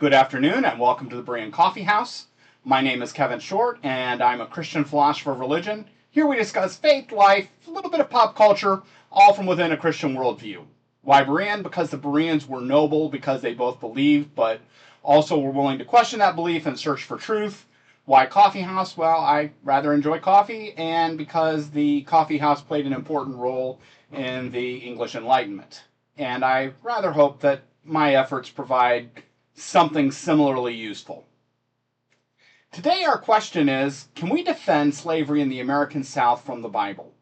Good afternoon and welcome to the Berean Coffee House. My name is Kevin Short and I'm a Christian philosopher of religion. Here we discuss faith, life, a little bit of pop culture, all from within a Christian worldview. Why Berean? Because the Bereans were noble because they both believed, but also were willing to question that belief and search for truth. Why Coffee House? Well, I rather enjoy coffee, and because the coffee house played an important role in the English Enlightenment. And I rather hope that my efforts provide something similarly useful. Today our question is, can we defend slavery in the American South from the Bible?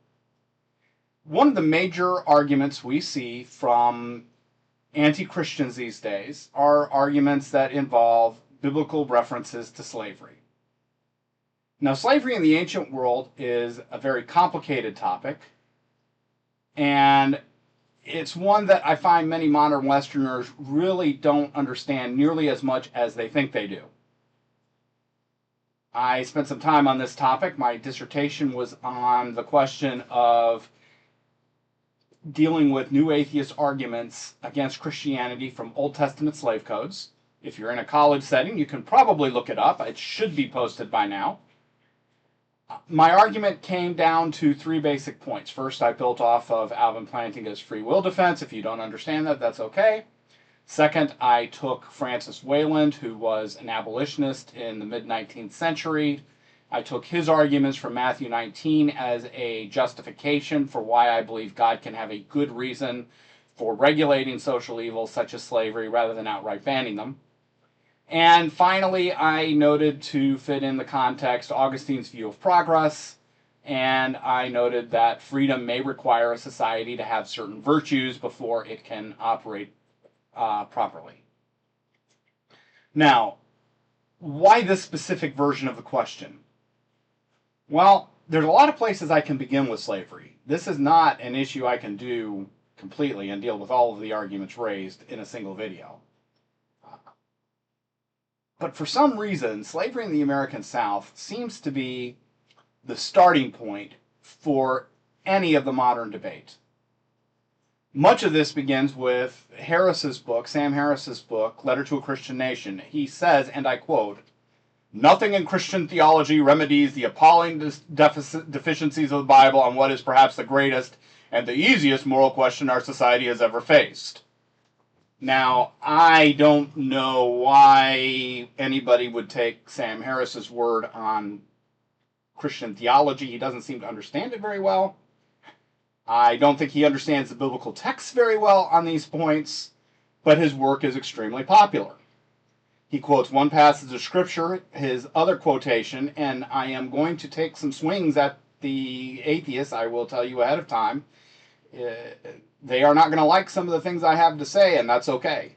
One of the major arguments we see from anti-Christians these days are arguments that involve biblical references to slavery. Now, slavery in the ancient world is a very complicated topic, and it's one that I find many modern Westerners really don't understand nearly as much as they think they do. I spent some time on this topic. My dissertation was on the question of dealing with new atheist arguments against Christianity from Old Testament slave codes. If you're in a college setting, you can probably look it up. It should be posted by now. My argument came down to three basic points. First, I built off of Alvin Plantinga's free will defense. If you don't understand that, that's okay. Second, I took Francis Wayland, who was an abolitionist in the mid-19th century. I took his arguments from Matthew 19 as a justification for why I believe God can have a good reason for regulating social evils such as slavery rather than outright banning them. And finally, I noted, to fit in the context, Augustine's view of progress, and I noted that freedom may require a society to have certain virtues before it can operate properly. Now, why this specific version of the question? Well, there's a lot of places I can begin with slavery. This is not an issue I can do completely and deal with all of the arguments raised in a single video. But for some reason, slavery in the American South seems to be the starting point for any of the modern debate. Much of this begins with Harris's book, Sam Harris's book, Letter to a Christian Nation. He says, and I quote, "Nothing in Christian theology remedies the appalling deficiencies of the Bible on what is perhaps the greatest and the easiest moral question our society has ever faced." Now, I don't know why anybody would take Sam Harris's word on Christian theology. He doesn't seem to understand it very well. I don't think he understands the biblical text very well on these points, but his work is extremely popular. He quotes one passage of Scripture, his other quotation, and I am going to take some swings at the atheists, I will tell you ahead of time. They are not going to like some of the things I have to say, and that's okay.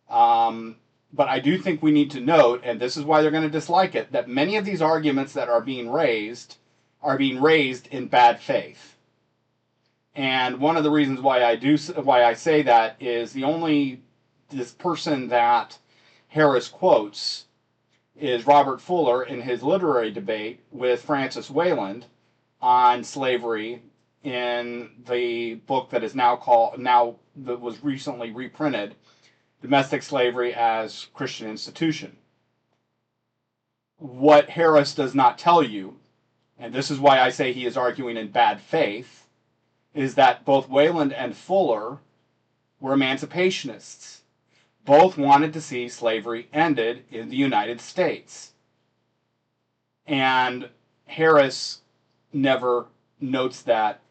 But I do think we need to note, and this is why they're going to dislike it, that many of these arguments that are being raised in bad faith. And one of the reasons why I say that is this person that Harris quotes is Robert Fuller in his literary debate with Francis Wayland on slavery in the book that is that was recently reprinted, Domestic Slavery as Christian Institution. What Harris does not tell you, and this is why I say he is arguing in bad faith, is that both Wayland and Fuller were emancipationists. Both wanted to see slavery ended in the United States. And Harris never notes that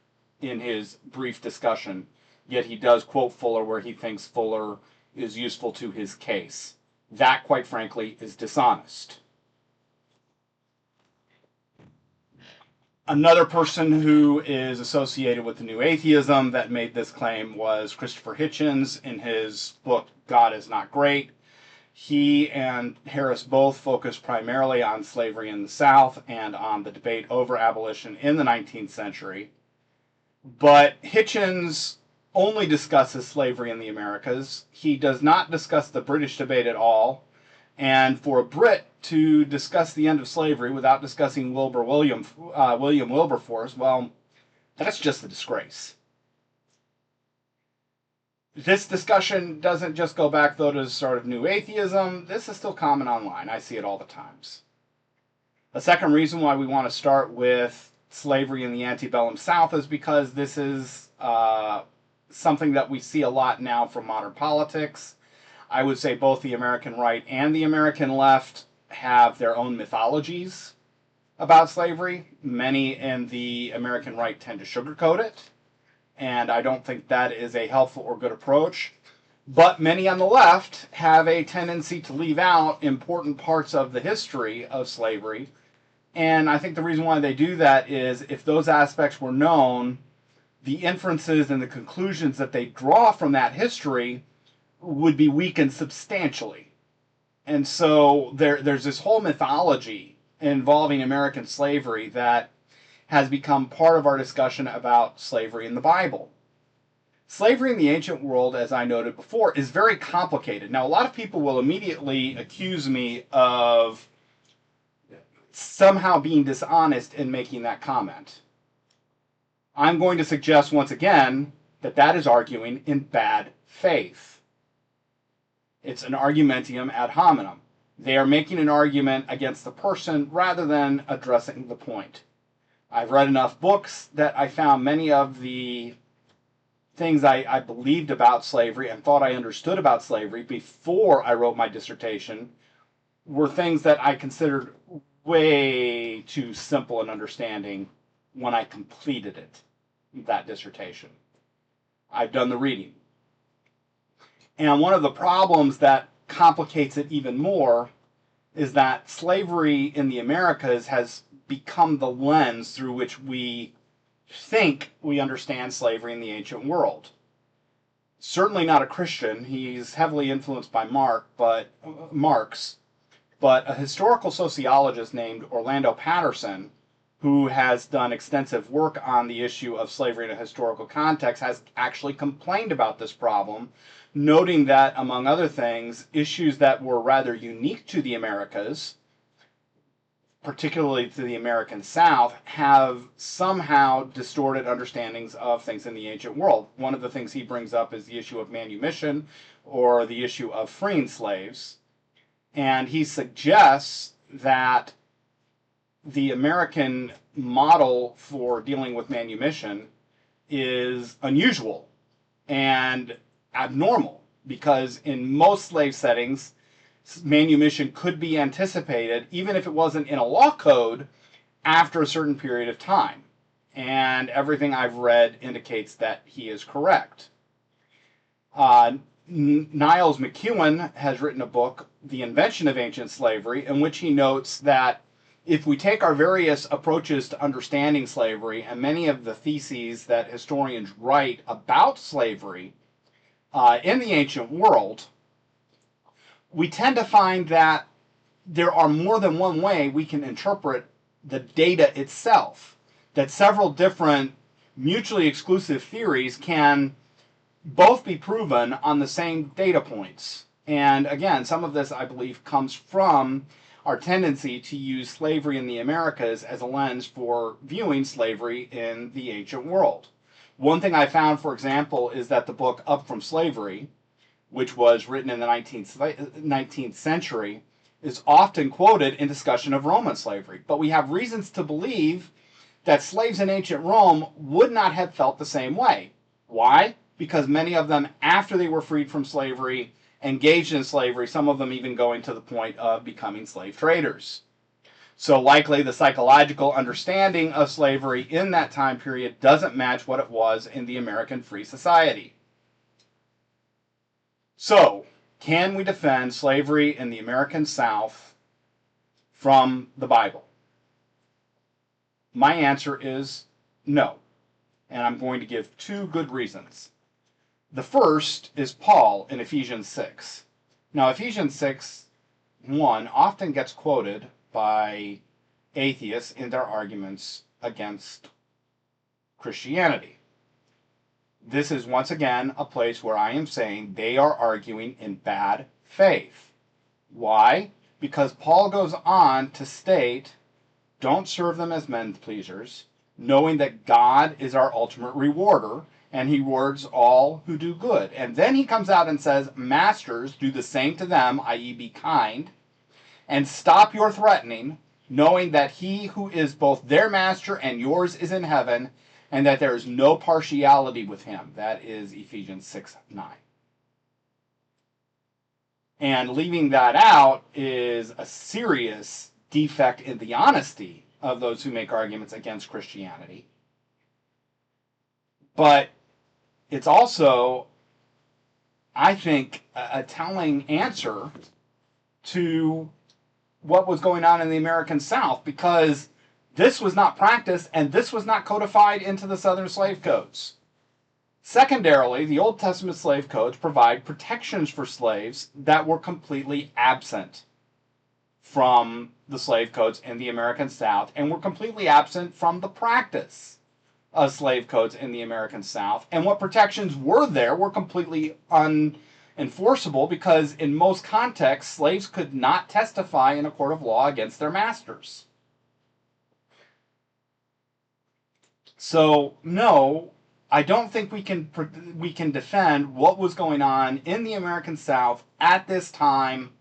in his brief discussion, yet he does quote Fuller where he thinks Fuller is useful to his case. That, quite frankly, is dishonest. Another person who is associated with the New Atheism that made this claim was Christopher Hitchens in his book, God is Not Great. He and Harris both focused primarily on slavery in the South and on the debate over abolition in the 19th century. But Hitchens only discusses slavery in the Americas. He does not discuss the British debate at all. And for a Brit to discuss the end of slavery without discussing William Wilberforce, well, that's just a disgrace. This discussion doesn't just go back, though, to sort of new atheism. This is still common online. I see it all the times. A second reason why we want to start with slavery in the antebellum South is because this is something that we see a lot now from modern politics. I would say both the American right and the American left have their own mythologies about slavery. Many in the American right tend to sugarcoat it, and I don't think that is a helpful or good approach. But many on the left have a tendency to leave out important parts of the history of slavery. And I think the reason why they do that is if those aspects were known, the inferences and the conclusions that they draw from that history would be weakened substantially. And so there's this whole mythology involving American slavery that has become part of our discussion about slavery in the Bible. Slavery in the ancient world, as I noted before, is very complicated. Now, a lot of people will immediately accuse me of somehow being dishonest in making that comment. I'm going to suggest once again that that is arguing in bad faith. It's an argumentium ad hominem. They are making an argument against the person rather than addressing the point. I've read enough books that I found many of the things I believed about slavery and thought I understood about slavery before I wrote my dissertation were things that I considered way too simple in understanding when I completed it, that dissertation. I've done the reading. And one of the problems that complicates it even more is that slavery in the Americas has become the lens through which we think we understand slavery in the ancient world. Certainly not a Christian. He's heavily influenced by Marx, but a historical sociologist named Orlando Patterson, who has done extensive work on the issue of slavery in a historical context, has actually complained about this problem, noting that, among other things, issues that were rather unique to the Americas, particularly to the American South, have somehow distorted understandings of things in the ancient world. One of the things he brings up is the issue of manumission, or the issue of freeing slaves. And he suggests that the American model for dealing with manumission is unusual and abnormal, because in most slave settings, manumission could be anticipated, even if it wasn't in a law code, after a certain period of time. And everything I've read indicates that he is correct. Niles McEwen has written a book, The Invention of Ancient Slavery, in which he notes that if we take our various approaches to understanding slavery and many of the theses that historians write about slavery in the ancient world, we tend to find that there are more than one way we can interpret the data itself, that several different mutually exclusive theories can both be proven on the same data points. And again, some of this, I believe, comes from our tendency to use slavery in the Americas as a lens for viewing slavery in the ancient world. One thing I found, for example, is that the book Up From Slavery, which was written in the 19th century, is often quoted in discussion of Roman slavery. But we have reasons to believe that slaves in ancient Rome would not have felt the same way. Why? Because many of them, after they were freed from slavery, engaged in slavery, some of them even going to the point of becoming slave traders. So likely the psychological understanding of slavery in that time period doesn't match what it was in the American free society. So, can we defend slavery in the American South from the Bible? My answer is no. And I'm going to give two good reasons. The first is Paul in Ephesians 6. Now, Ephesians 6:1 often gets quoted by atheists in their arguments against Christianity. This is once again a place where I am saying they are arguing in bad faith. Why? Because Paul goes on to state, don't serve them as men pleasers, knowing that God is our ultimate rewarder, and he rewards all who do good. And then he comes out and says, masters, do the same to them, i.e. be kind, and stop your threatening, knowing that he who is both their master and yours is in heaven, and that there is no partiality with him. That is Ephesians 6:9. And leaving that out is a serious defect in the honesty of those who make arguments against Christianity. But it's also, I think, a telling answer to what was going on in the American South, because this was not practiced and this was not codified into the Southern slave codes. Secondarily, the Old Testament slave codes provide protections for slaves that were completely absent from the slave codes in the American South, and were completely absent from the practice of slave codes in the American South. And what protections were there were completely unenforceable, because in most contexts, slaves could not testify in a court of law against their masters. So, no, I don't think we can defend what was going on in the American South at this time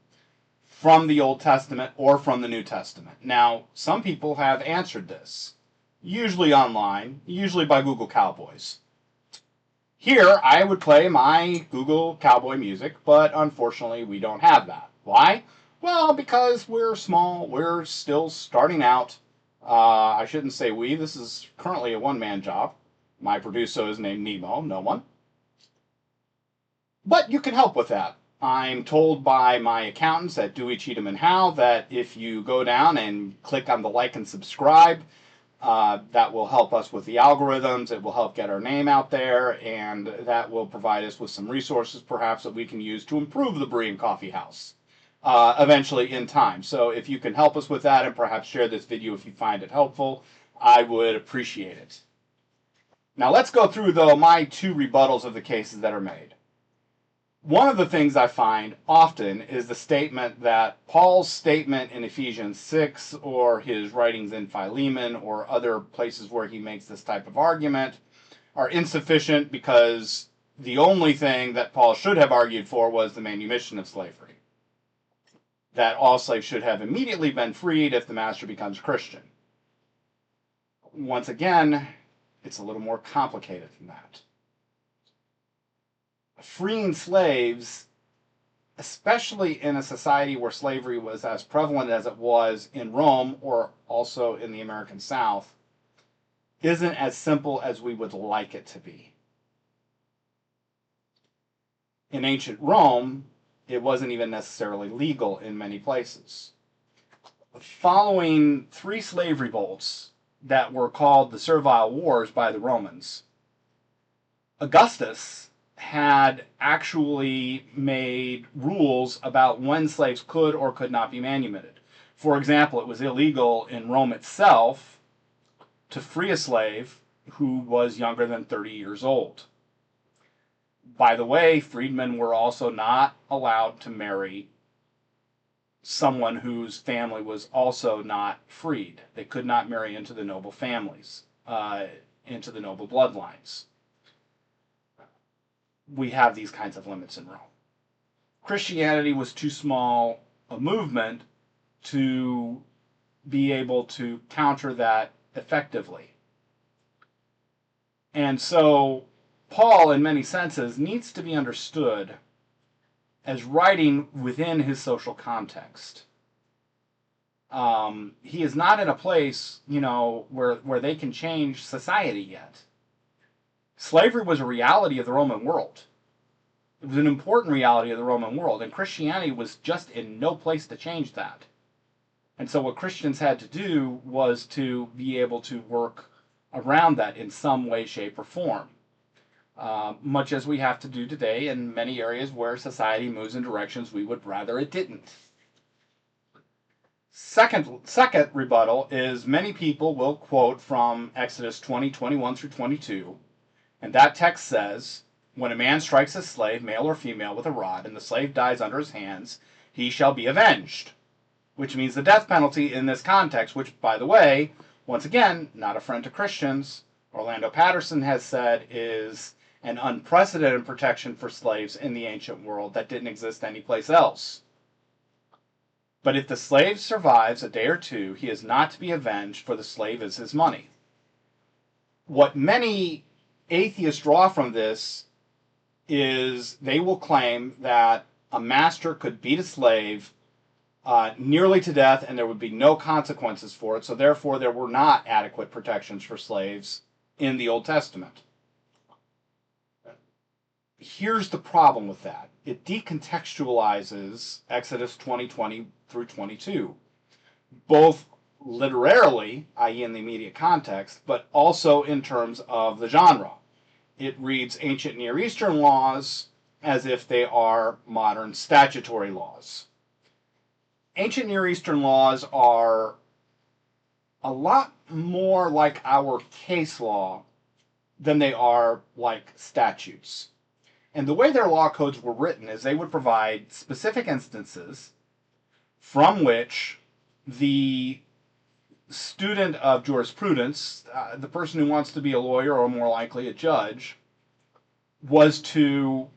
from the Old Testament or from the New Testament. Now, some people have answered this, usually online, usually by Google Cowboys. Here, I would play my Google Cowboy music, but unfortunately we don't have that. Why? Well, because we're small, we're still starting out. I shouldn't say we, this is currently a one-man job. My producer is named Nemo, no one. But you can help with that. I'm told by my accountants at Dewey, Cheatham and Howe that if you go down and click on the like and subscribe, that will help us with the algorithms, it will help get our name out there, and that will provide us with some resources perhaps that we can use to improve the Berean Coffee House eventually in time. So if you can help us with that and perhaps share this video if you find it helpful, I would appreciate it. Now let's go through, though, my two rebuttals of the cases that are made. One of the things I find often is the statement that Paul's statement in Ephesians 6, or his writings in Philemon, or other places where he makes this type of argument, are insufficient because the only thing that Paul should have argued for was the manumission of slavery. That all slaves should have immediately been freed if the master becomes Christian. Once again, it's a little more complicated than that. Freeing slaves, especially in a society where slavery was as prevalent as it was in Rome or also in the American South, isn't as simple as we would like it to be. In ancient Rome, it wasn't even necessarily legal in many places. Following 3 slave revolts that were called the Servile Wars by the Romans, Augustus had actually made rules about when slaves could or could not be manumitted. For example, it was illegal in Rome itself to free a slave who was younger than 30 years old. By the way, freedmen were also not allowed to marry someone whose family was also not freed. They could not marry into the noble families, into the noble bloodlines. We have these kinds of limits in Rome. Christianity was too small a movement to be able to counter that effectively. And so Paul, in many senses, needs to be understood as writing within his social context. He is not in a place, where they can change society yet. Slavery was a reality of the Roman world. It was an important reality of the Roman world, and Christianity was just in no place to change that. And so what Christians had to do was to be able to work around that in some way, shape, or form. Much as we have to do today in many areas where society moves in directions we would rather it didn't. Second rebuttal is many people will quote from Exodus 20:21 through 22, and that text says, when a man strikes a slave, male or female, with a rod, and the slave dies under his hands, he shall be avenged. Which means the death penalty in this context, which, by the way, once again, not a friend to Christians, Orlando Patterson has said is and unprecedented protection for slaves in the ancient world that didn't exist anyplace else. But if the slave survives a day or two, he is not to be avenged, for the slave is his money. What many atheists draw from this is they will claim that a master could beat a slave nearly to death and there would be no consequences for it, so therefore there were not adequate protections for slaves in the Old Testament. Here's the problem with that. It decontextualizes Exodus 20 through 22, both literally, i.e. in the immediate context, but also in terms of the genre. It reads ancient Near Eastern laws as if they are modern statutory laws. Ancient Near Eastern laws are a lot more like our case law than they are like statutes. And the way their law codes were written is they would provide specific instances from which the student of jurisprudence, the person who wants to be a lawyer or more likely a judge, was to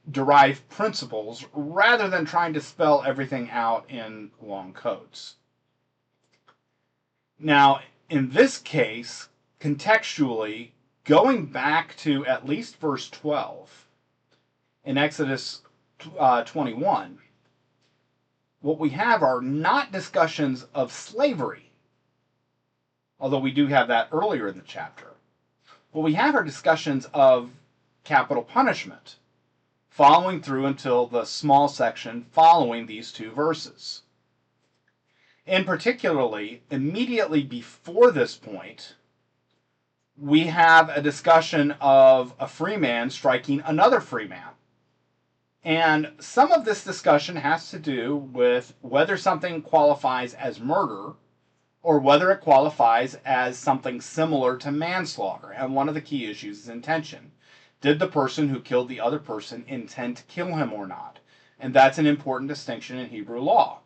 derive principles rather than trying to spell everything out in long codes. Now, in this case, contextually, going back to at least verse 12 in Exodus 21, what we have are not discussions of slavery, although we do have that earlier in the chapter. What we have are discussions of capital punishment, following through until the small section following these two verses. And particularly, immediately before this point, we have a discussion of a free man striking another free man. And some of this discussion has to do with whether something qualifies as murder or whether it qualifies as something similar to manslaughter. And one of the key issues is intention. Did the person who killed the other person intend to kill him or not? And that's an important distinction in Hebrew law.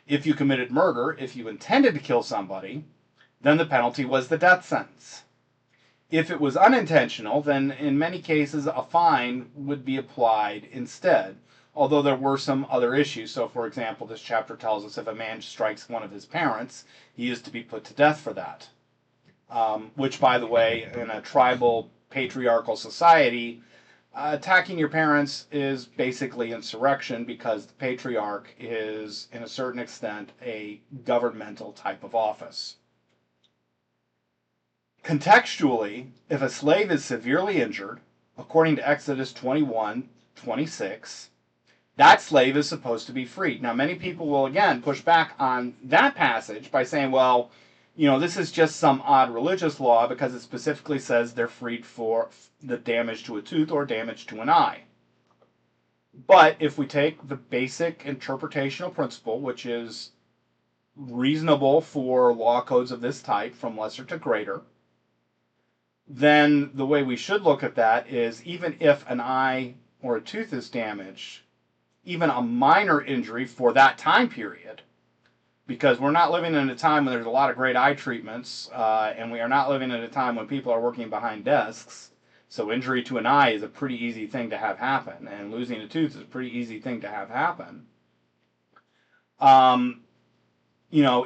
If you committed murder, if you intended to kill somebody, then the penalty was the death sentence. If it was unintentional, then in many cases a fine would be applied instead, although there were some other issues. So, for example, this chapter tells us if a man strikes one of his parents, he is to be put to death for that. Which, by the way, in a tribal patriarchal society, attacking your parents is basically insurrection because the patriarch is, in a certain extent, a governmental type of office. Contextually, if a slave is severely injured, according to Exodus 21:26, that slave is supposed to be freed. Now, many people will, again, push back on that passage by saying, well, this is just some odd religious law because it specifically says they're freed for the damage to a tooth or damage to an eye. But if we take the basic interpretational principle, which is reasonable for law codes of this type from lesser to greater, then the way we should look at that is even if an eye or a tooth is damaged, even a minor injury for that time period, because we're not living in a time when there's a lot of great eye treatments, and we are not living in a time when people are working behind desks, so injury to an eye is a pretty easy thing to have happen, and losing a tooth is a pretty easy thing to have happen.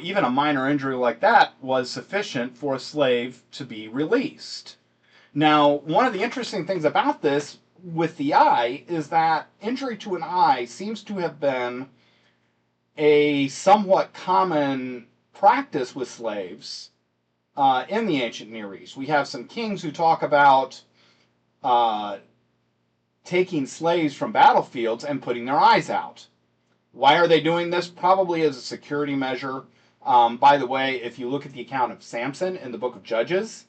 Even a minor injury like that was sufficient for a slave to be released. Now, one of the interesting things about this with the eye is that injury to an eye seems to have been a somewhat common practice with slaves in the ancient Near East. We have some kings who talk about taking slaves from battlefields and putting their eyes out. Why are they doing this? Probably as a security measure. By the way, if you look at the account of Samson in the book of Judges,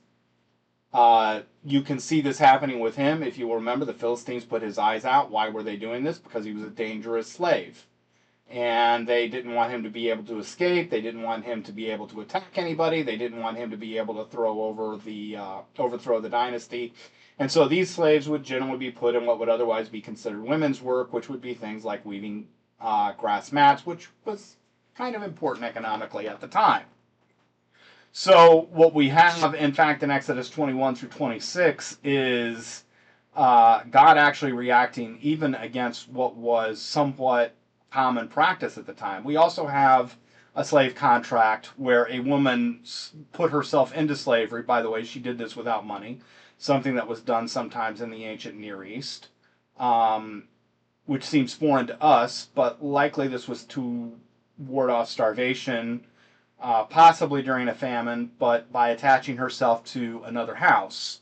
you can see this happening with him. If you will remember, the Philistines put his eyes out. Why were they doing this? Because he was a dangerous slave. And they didn't want him to be able to escape. They didn't want him to be able to attack anybody. They didn't want him to be able to overthrow the dynasty. And so these slaves would generally be put in what would otherwise be considered women's work, which would be things like weaving grass mats, which was kind of important economically at the time. So what we have, in fact, in Exodus 21 through 26 is God actually reacting even against what was somewhat common practice at the time. We also have a slave contract where a woman put herself into slavery. By the way, she did this without money, something that was done sometimes in the ancient Near East, um, which seems foreign to us, but likely this was to ward off starvation, possibly during a famine, but by attaching herself to another house.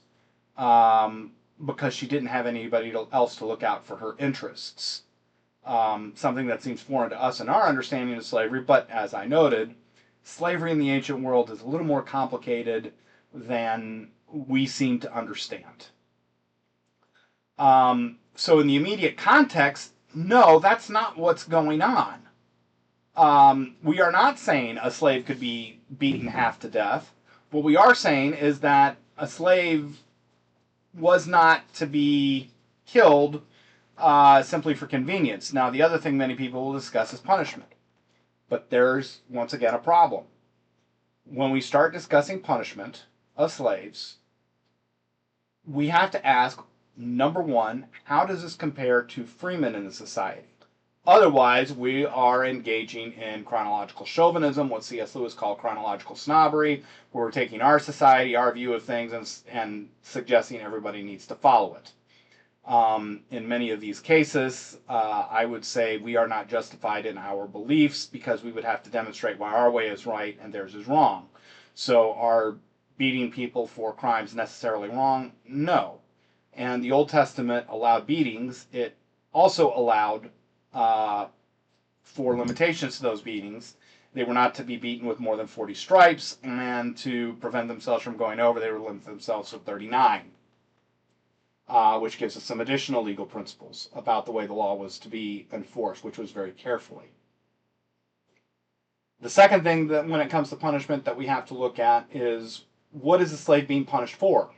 Um, because she didn't have anybody else to look out for her interests. Something that seems foreign to us in our understanding of slavery, but as I noted, slavery in the ancient world is a little more complicated than we seem to understand. So in the immediate context, no, that's not what's going on. We are not saying a slave could be beaten half to death. What we are saying is that a slave was not to be killed simply for convenience. Now, the other thing many people will discuss is punishment. But there's, once again, a problem. When we start discussing punishment of slaves, we have to ask, number one, how does this compare to freemen in the society? Otherwise, we are engaging in chronological chauvinism, what C.S. Lewis called chronological snobbery, where we're taking our society, our view of things, and suggesting everybody needs to follow it. In many of these cases, I would say we are not justified in our beliefs because we would have to demonstrate why our way is right and theirs is wrong. So are beating people for crimes necessarily wrong? No. And the Old Testament allowed beatings. It also allowed for limitations to those beatings. They were not to be beaten with more than 40 stripes, and to prevent themselves from going over, they were limited themselves to 39. Which gives us some additional legal principles about the way the law was to be enforced, which was very carefully. The second thing that when it comes to punishment that we have to look at is what is the slave being punished for?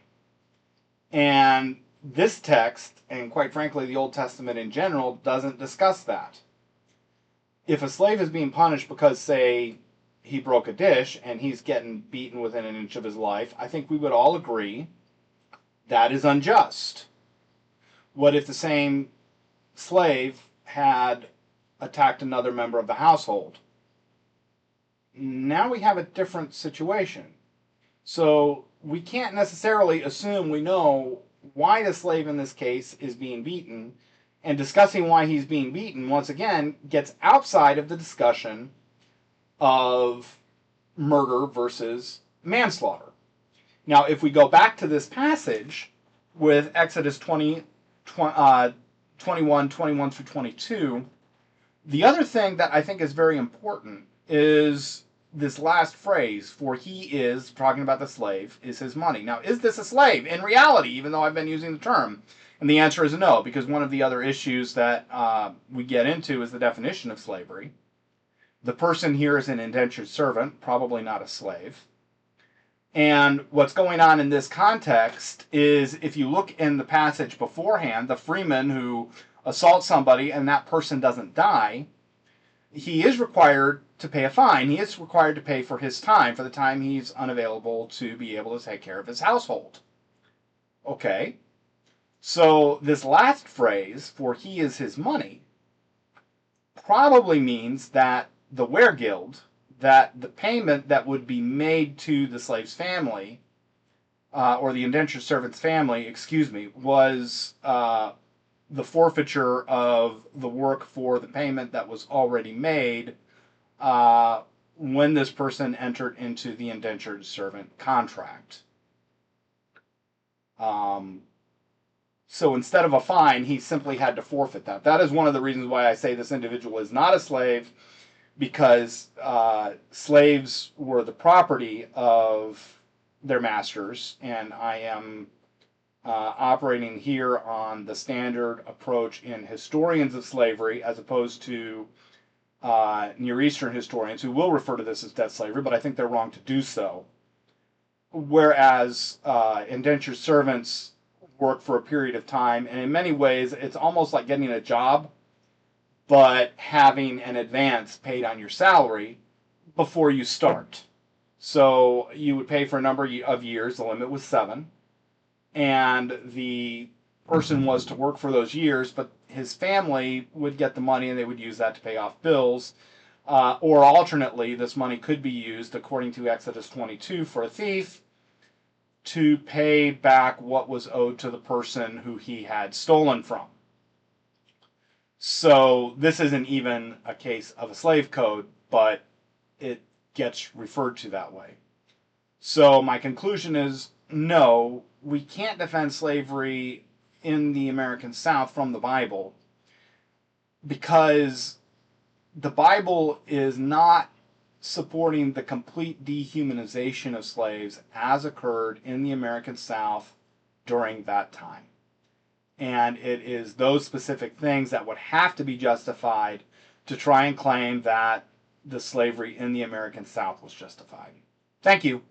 And this text, and quite frankly the Old Testament in general, doesn't discuss that. If a slave is being punished because, say, he broke a dish and he's getting beaten within an inch of his life, I think we would all agree that is unjust. What if the same slave had attacked another member of the household? Now we have a different situation. So we can't necessarily assume we know why the slave in this case is being beaten, and discussing why he's being beaten, once again, gets outside of the discussion of murder versus manslaughter. Now, if we go back to this passage with Exodus 21, 21 through 22, the other thing that I think is very important is this last phrase, for he is, talking about the slave, is his money. Now, is this a slave in reality, even though I've been using the term? And the answer is no, because one of the other issues that we get into is the definition of slavery. The person here is an indentured servant, probably not a slave. And what's going on in this context is, if you look in the passage beforehand, the freeman who assaults somebody and that person doesn't die, he is required to pay a fine. He is required to pay for his time, for the time he's unavailable to be able to take care of his household. Okay. So this last phrase, for he is his money, probably means that the weregild, that the payment that would be made to the slave's family, or the indentured servant's family, was the forfeiture of the work for the payment that was already made when this person entered into the indentured servant contract. So instead of a fine, he simply had to forfeit that. That is one of the reasons why I say this individual is not a slave, because slaves were the property of their masters, and I am operating here on the standard approach in historians of slavery, as opposed to Near Eastern historians who will refer to this as debt slavery, but I think they're wrong to do so. Whereas indentured servants work for a period of time, and in many ways it's almost like getting a job, but having an advance paid on your salary before you start. So you would pay for a number of years, the limit was 7, and the person was to work for those years, but his family would get the money and they would use that to pay off bills. Or alternately, this money could be used, according to Exodus 22, for a thief to pay back what was owed to the person who he had stolen from. So this isn't even a case of a slave code, but it gets referred to that way. So my conclusion is no, we can't defend slavery in the American South from the Bible, because the Bible is not supporting the complete dehumanization of slaves as occurred in the American South during that time. And it is those specific things that would have to be justified to try and claim that the slavery in the American South was justified. Thank you.